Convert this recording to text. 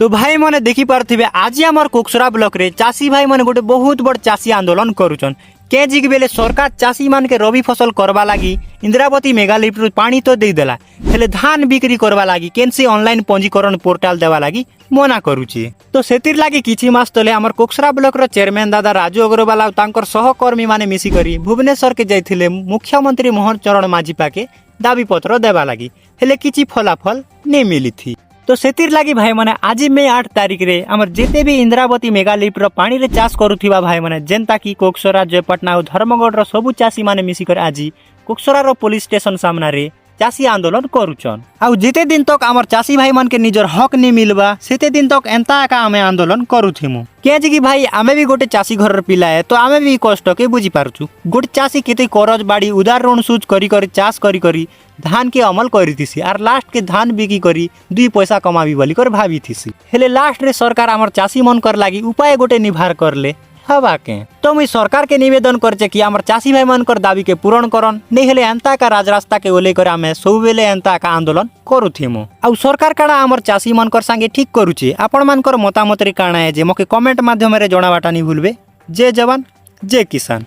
तो भाई मैंने देखी पारे आज आम कोकसरा ब्लॉक रे चाषी भाई मैंने गोटे बहुत बड़ चाषी आंदोलन करुचन केजी के बेले सरकार चाषी मान के रबी फसल करवा लगी इंदिरावती मेगा लिफ्ट पानी तो देदेला हेले धान बिक्री करवा लगी केनसी ऑनलाइन पंजीकरण पोर्टाल देवा लगी मना करुची। तो सेतिर लगी किछि मास तले हमर कोकसरा ब्लॉक रो चेयरमैन दादा राजू अग्रवाल और तांकर सहकर्मी माने मिसी करी भुवनेश्वर के जाइथिले मुख्यमंत्री मोहन चरण माझी पाके दाबी पत्र देवा लगी हेले किछि फलाफल नहीं मिली थी। तो सेतिर लगी भाई मैंने आज मे 8 तारिख रे आमर जेते भी इंदिरावती मेगा लिफ्ट रो पानी रे चाष करुथिबा भाई मैंने जेनता की कोकसरा जयपटना और धर्मगढ़ रो सबु चाषी माने मिसिकर आज कोकसरा रो पुलिस स्टेशन सामना रे चाषी आंदोलन करुचन। आउ जेते दिन तक आमर चाषी भाई मन के निजर हक नहीं मिलबा सेते दिन तक एंता का आमे आंदोलन करुथिमु केजे कि भाई आमे भी गोटे चाषी घर रो पिला है तो आमे भी कष्ट के बुझी पारछु। गोटे चाषी केते करज बाड़ी उधार ऋण सूझ करी करी चाष करी करी धान के अमल करी आर लास्ट के धान बिकी करी 2 पैसा कमाबी बोली कर भाभी थी हेले लास्ट रे सरकार आमर चाषी मन कर लागी उपाय गोटे निभार करले हवा के। तो मुई सरकार के निवेदन करचे कि आमर चाषी भाई मन कर दाबी के पूरण करन नहीं हेले एंता का राजरास्ता के ओले कर आमे सब बेले एंता का आंदोलन करुथिमु। आउ सरकार काड़ा आमर चाषी मन कर संगे ठीक करूचे आपण मान कर मतामत रे काना है जे मके कमेंट माध्यम रे जणावाटा नि भूलबे। जय जवान जय किसान।